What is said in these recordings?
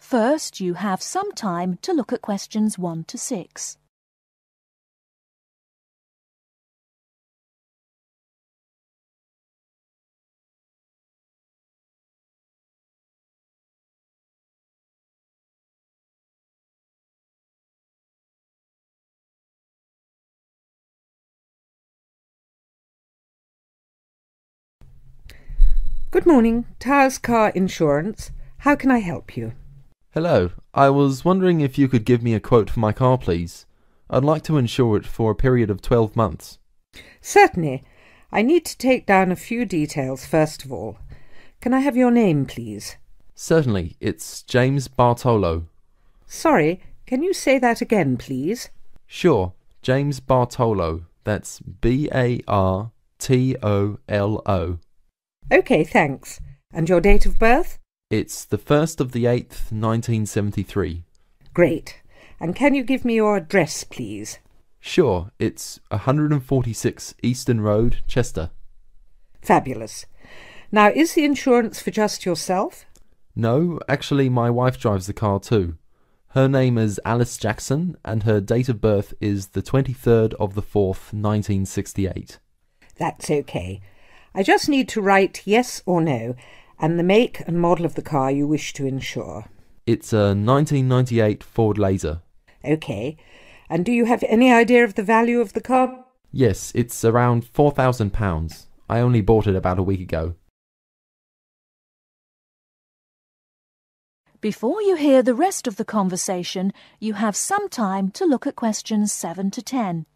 First, you have some time to look at questions 1 to 6. Good morning, Towers Car Insurance. How can I help you? Hello, I was wondering if you could give me a quote for my car, please. I'd like to insure it for a period of 12 months. Certainly. I need to take down a few details first of all. Can I have your name, please? Certainly, it's James Bartolo. Sorry, can you say that again, please? Sure, James Bartolo. That's Bartolo. OK, thanks. And your date of birth? It's the 1st of the 8th, 1973. Great. And can you give me your address, please? Sure, it's 146 Eastern Road, Chester. Fabulous. Now, is the insurance for just yourself? No, actually my wife drives the car too. Her name is Alice Jackson and her date of birth is the 23rd of the 4th, 1968. That's OK. I just need to write yes or no, and the make and model of the car you wish to insure. It's a 1998 Ford Laser. OK. And do you have any idea of the value of the car? Yes, it's around £4,000. I only bought it about a week ago. Before you hear the rest of the conversation, you have some time to look at questions 7 to 10.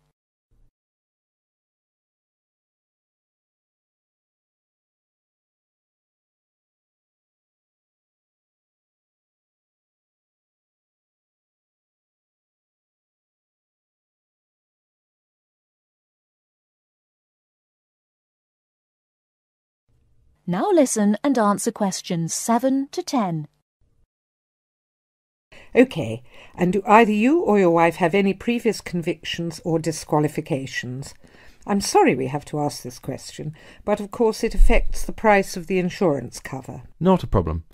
Now listen and answer questions 7 to 10. OK. And do either you or your wife have any previous convictions or disqualifications? I'm sorry we have to ask this question, but of course it affects the price of the insurance cover. Not a problem.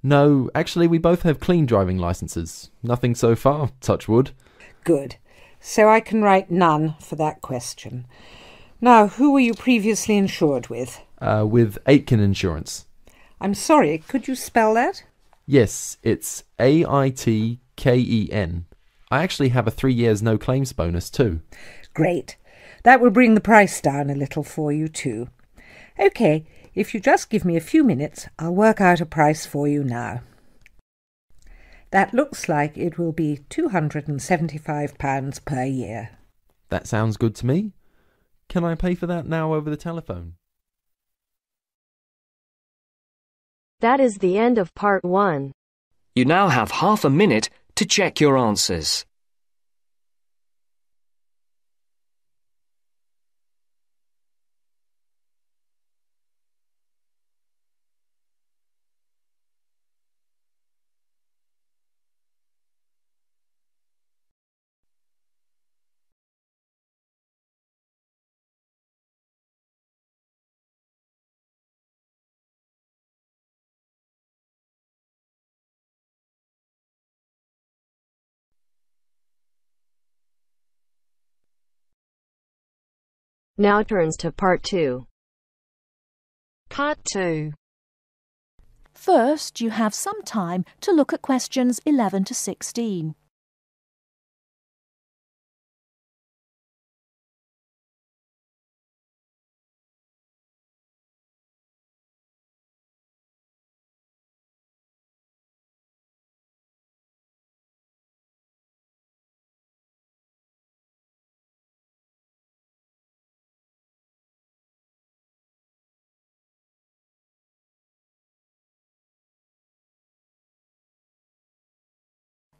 No, actually we both have clean driving licenses. Nothing so far, touch wood. Good. So I can write none for that question. Now, who were you previously insured with? With Aitken Insurance. I'm sorry, could you spell that? Yes, it's Aitken. I actually have a 3 years no claims bonus too. Great. That will bring the price down a little for you too. OK, if you just give me a few minutes, I'll work out a price for you now. That looks like it will be £275 per year. That sounds good to me. Can I pay for that now over the telephone? That is the end of part 1. You now have half a minute to check your answers. Now turns to part 2. Part 2. First, you have some time to look at questions 11 to 16.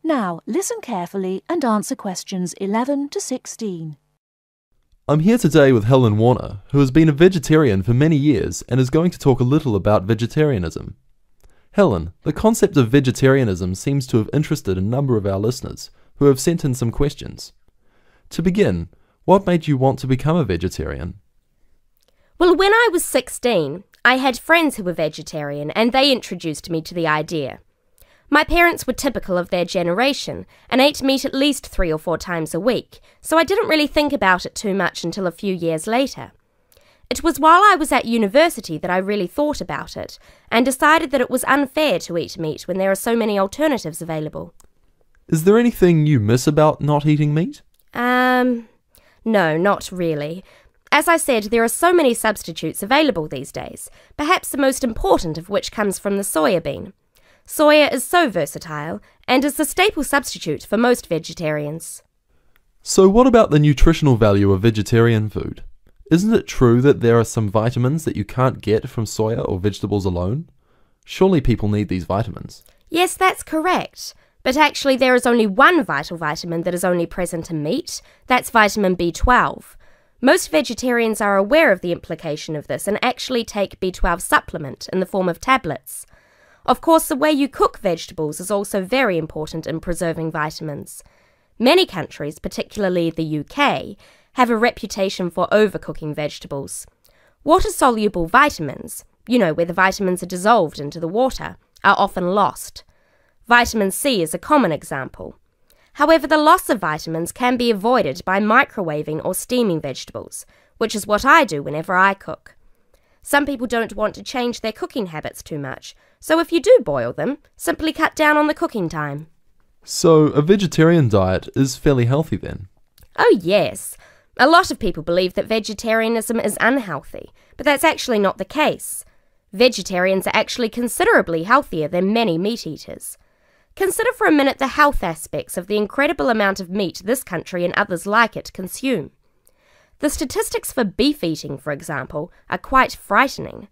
Now, listen carefully and answer questions 11 to 16. I'm here today with Helen Warner, who has been a vegetarian for many years and is going to talk a little about vegetarianism. Helen, the concept of vegetarianism seems to have interested a number of our listeners who have sent in some questions. To begin, what made you want to become a vegetarian? Well, when I was 16, I had friends who were vegetarian and they introduced me to the idea. My parents were typical of their generation and ate meat at least 3 or 4 times a week, so I didn't really think about it too much until a few years later. It was while I was at university that I really thought about it and decided that it was unfair to eat meat when there are so many alternatives available. Is there anything you miss about not eating meat? No, not really. As I said, there are so many substitutes available these days, perhaps the most important of which comes from the soya bean. Soya is so versatile and is the staple substitute for most vegetarians. So what about the nutritional value of vegetarian food? Isn't it true that there are some vitamins that you can't get from soya or vegetables alone? Surely people need these vitamins. Yes, that's correct. But actually there is only one vital vitamin that is only present in meat. That's vitamin B12. Most vegetarians are aware of the implication of this and actually take B12 supplement in the form of tablets. Of course, the way you cook vegetables is also very important in preserving vitamins. Many countries, particularly the UK, have a reputation for overcooking vegetables. Water-soluble vitamins, where the vitamins are dissolved into the water, are often lost. Vitamin C is a common example. However, the loss of vitamins can be avoided by microwaving or steaming vegetables, which is what I do whenever I cook. Some people don't want to change their cooking habits too much, so if you do boil them, simply cut down on the cooking time. So a vegetarian diet is fairly healthy then? Oh yes. A lot of people believe that vegetarianism is unhealthy, but that's actually not the case. Vegetarians are actually considerably healthier than many meat eaters. Consider for a minute the health aspects of the incredible amount of meat this country and others like it consume. The statistics for beef eating, for example, are quite frightening.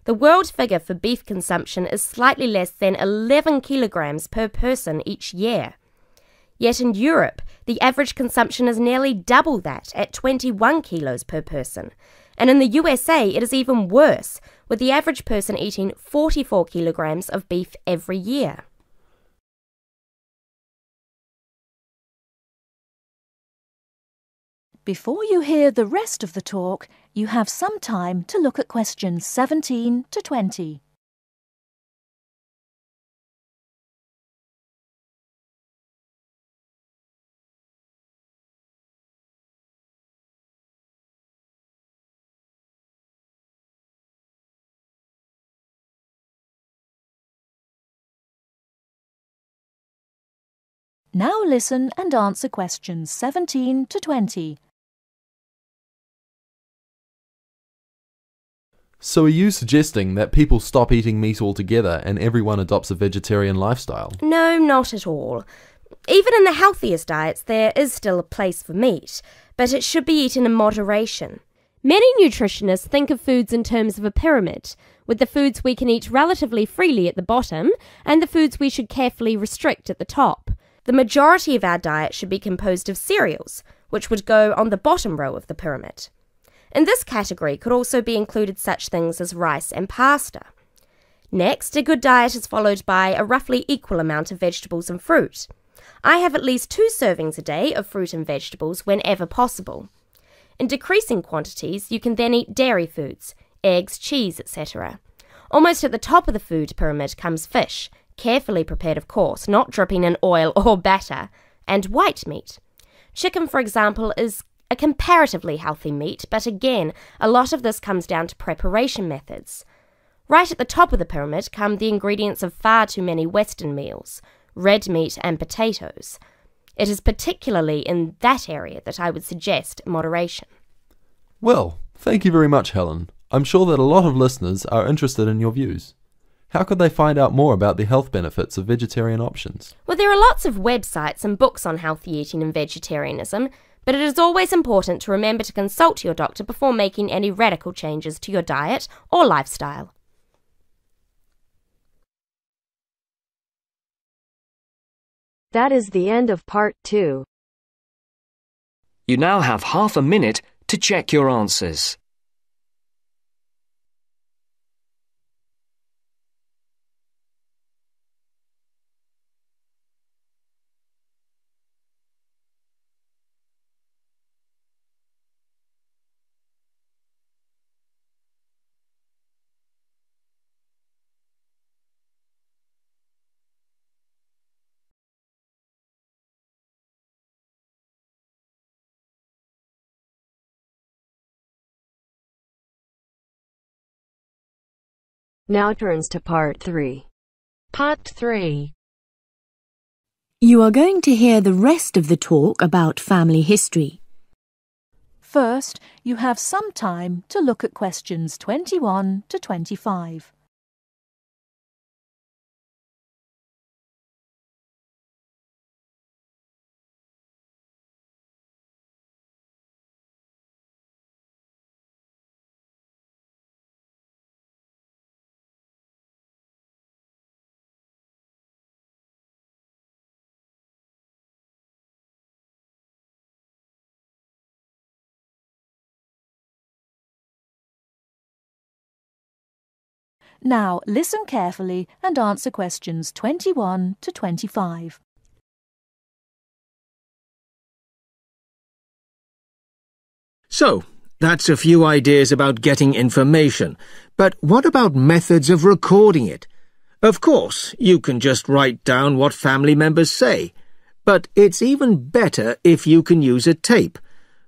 The world figure for beef consumption is slightly less than 11 kilograms per person each year. Yet in Europe, the average consumption is nearly double that, at 21 kilos per person. And in the USA, it is even worse, with the average person eating 44 kilograms of beef every year. Before you hear the rest of the talk, you have some time to look at questions 17 to 20. Now listen and answer questions 17 to 20. So are you suggesting that people stop eating meat altogether and everyone adopts a vegetarian lifestyle? No, not at all. Even in the healthiest diets, there is still a place for meat, but it should be eaten in moderation. Many nutritionists think of foods in terms of a pyramid, with the foods we can eat relatively freely at the bottom and the foods we should carefully restrict at the top. The majority of our diet should be composed of cereals, which would go on the bottom row of the pyramid. In this category could also be included such things as rice and pasta. Next, a good diet is followed by a roughly equal amount of vegetables and fruit. I have at least 2 servings a day of fruit and vegetables whenever possible. In decreasing quantities, you can then eat dairy foods, eggs, cheese, etc. Almost at the top of the food pyramid comes fish, carefully prepared of course, not dripping in oil or batter, and white meat. Chicken, for example, is a comparatively healthy meat, but again, a lot of this comes down to preparation methods. Right at the top of the pyramid come the ingredients of far too many Western meals, red meat and potatoes. It is particularly in that area that I would suggest moderation. Well, thank you very much, Helen. I'm sure that a lot of listeners are interested in your views. How could they find out more about the health benefits of vegetarian options? Well, there are lots of websites and books on healthy eating and vegetarianism, but it is always important to remember to consult your doctor before making any radical changes to your diet or lifestyle. That is the end of part 2. You now have half a minute to check your answers. Now turns to part 3. Part 3. You are going to hear the rest of the talk about family history. First, you have some time to look at questions 21 to 25. Now listen carefully and answer questions 21 to 25. So, that's a few ideas about getting information. But what about methods of recording it? Of course, you can just write down what family members say. But it's even better if you can use a tape,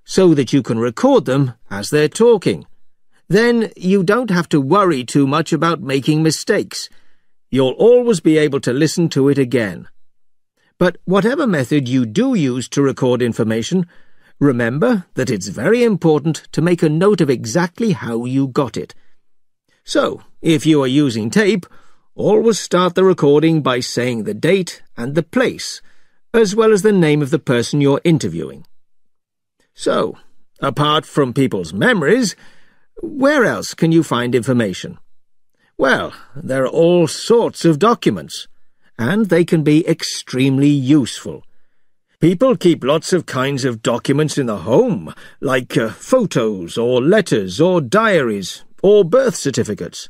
so that you can record them as they're talking. Then you don't have to worry too much about making mistakes. You'll always be able to listen to it again. But whatever method you do use to record information, remember that it's very important to make a note of exactly how you got it. So, if you are using tape, always start the recording by saying the date and the place, as well as the name of the person you're interviewing. So, apart from people's memories, where else can you find information? Well, there are all sorts of documents, and they can be extremely useful. People keep lots of kinds of documents in the home, like photos or letters or diaries or birth certificates.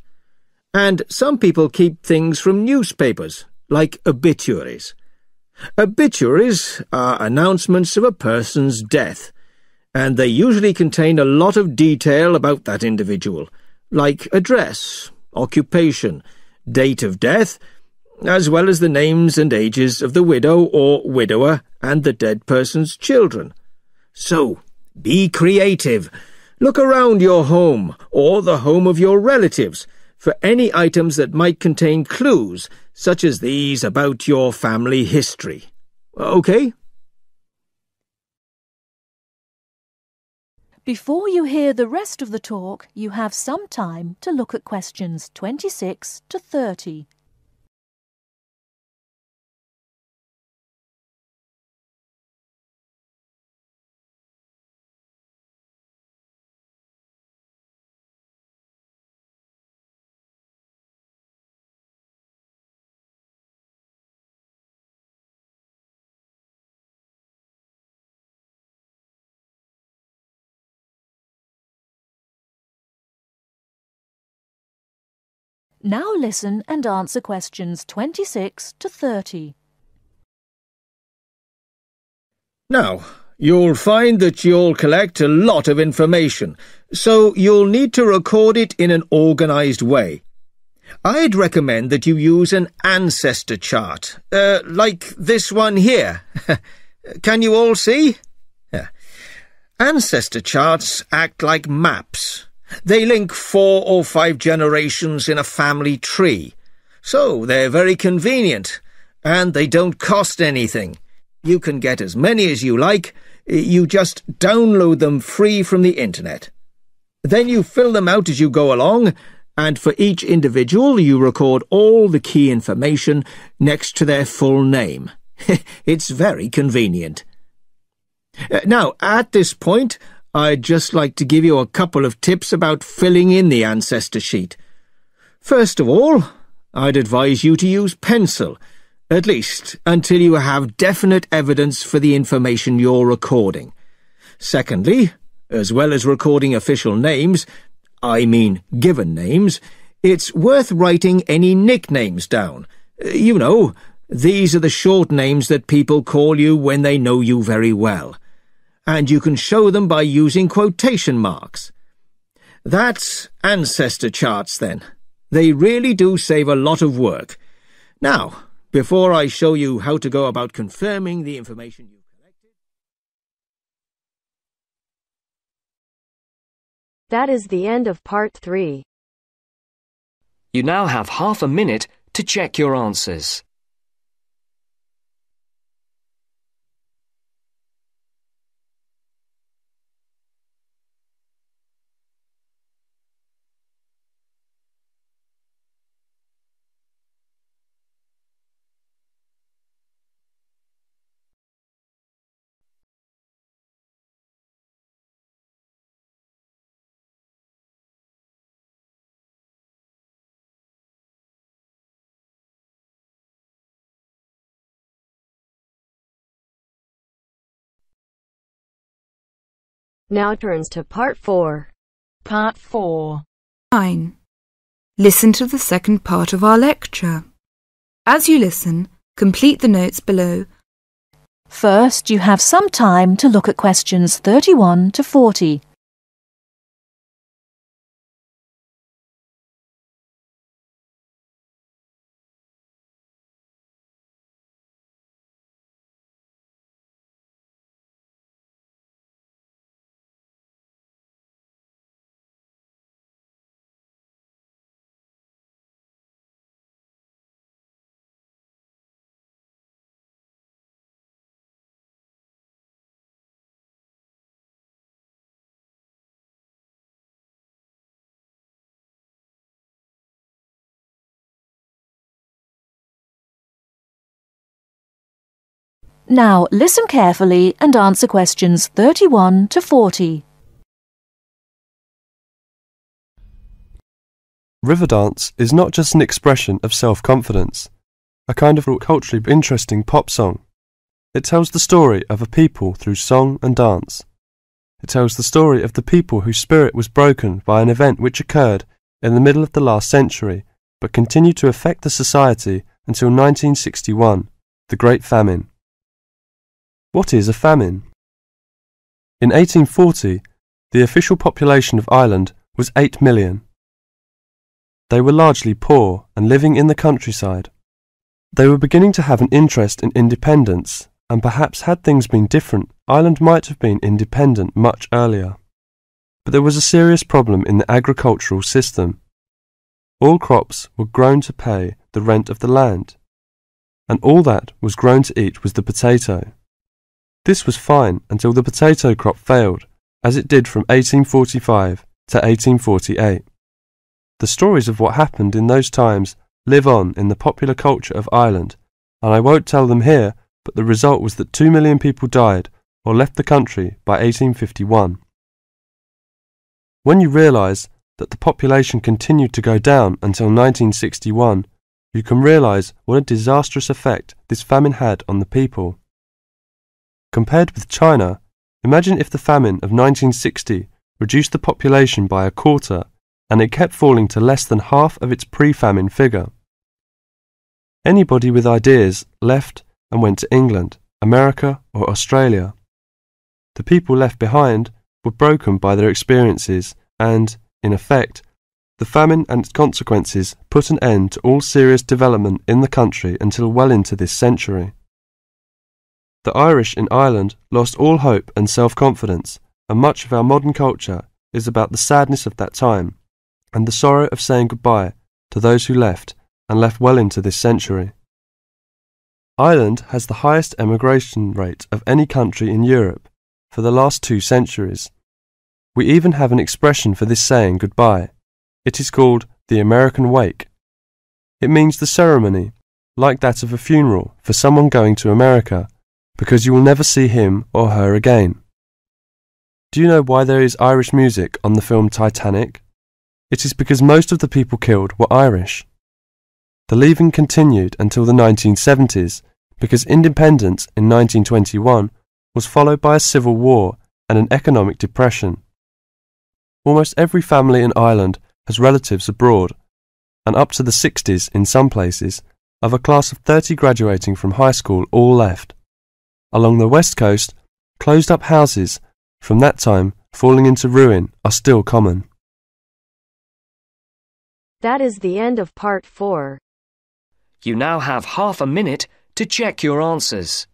And some people keep things from newspapers, like obituaries. Obituaries are announcements of a person's death, and they usually contain a lot of detail about that individual, like address, occupation, date of death, as well as the names and ages of the widow or widower and the dead person's children. So, be creative. Look around your home or the home of your relatives for any items that might contain clues, such as these about your family history. Okay? Before you hear the rest of the talk, you have some time to look at questions 26 to 30. Now listen and answer questions 26 to 30. Now, you'll find that you'll collect a lot of information, so you'll need to record it in an organised way. I'd recommend that you use an ancestor chart, like this one here. Can you all see? Yeah. Ancestor charts act like maps. They link 4 or 5 generations in a family tree, so they're very convenient, and they don't cost anything. You can get as many as you like. You just download them free from the internet. Then you fill them out as you go along, and for each individual you record all the key information next to their full name. It's very convenient. Now, at this point, I'd just like to give you a couple of tips about filling in the ancestor sheet. First of all, I'd advise you to use pencil, at least until you have definite evidence for the information you're recording. Secondly, as well as recording official names, I mean given names, it's worth writing any nicknames down. You know, these are the short names that people call you when they know you very well. And you can show them by using quotation marks. That's ancestor charts, then. They really do save a lot of work. Now, before I show you how to go about confirming the information you've collected... That is the end of part 3. You now have half a minute to check your answers. Now turns to part 4. Part 4. 9. Listen to the second part of our lecture. As you listen, complete the notes below. First, you have some time to look at questions 31 to 40. Now listen carefully and answer questions 31 to 40. River dance is not just an expression of self-confidence, a kind of culturally interesting pop song. It tells the story of a people through song and dance. It tells the story of the people whose spirit was broken by an event which occurred in the middle of the last century, but continued to affect the society until 1961, the Great Famine. What is a famine? In 1840, the official population of Ireland was 8 million. They were largely poor and living in the countryside. They were beginning to have an interest in independence, and perhaps had things been different, Ireland might have been independent much earlier. But there was a serious problem in the agricultural system. All crops were grown to pay the rent of the land, and all that was grown to eat was the potato. This was fine until the potato crop failed, as it did from 1845 to 1848. The stories of what happened in those times live on in the popular culture of Ireland, and I won't tell them here, but the result was that 2 million people died or left the country by 1851. When you realise that the population continued to go down until 1961, you can realise what a disastrous effect this famine had on the people. Compared with China, imagine if the famine of 1960 reduced the population by a quarter and it kept falling to less than half of its pre-famine figure. Anybody with ideas left and went to England, America or Australia. The people left behind were broken by their experiences and, in effect, the famine and its consequences put an end to all serious development in the country until well into this century. The Irish in Ireland lost all hope and self-confidence, and much of our modern culture is about the sadness of that time and the sorrow of saying goodbye to those who left and left well into this century. Ireland has the highest emigration rate of any country in Europe for the last 2 centuries. We even have an expression for this saying goodbye. It is called the American wake. It means the ceremony, like that of a funeral for someone going to America, because you will never see him or her again. Do you know why there is Irish music on the film Titanic? It is because most of the people killed were Irish. The leaving continued until the 1970s, because independence in 1921 was followed by a civil war and an economic depression. Almost every family in Ireland has relatives abroad, and up to the 60s in some places, of a class of 30 graduating from high school all left. Along the west coast, closed-up houses, from that time falling into ruin, are still common. That is the end of part 4. You now have half a minute to check your answers.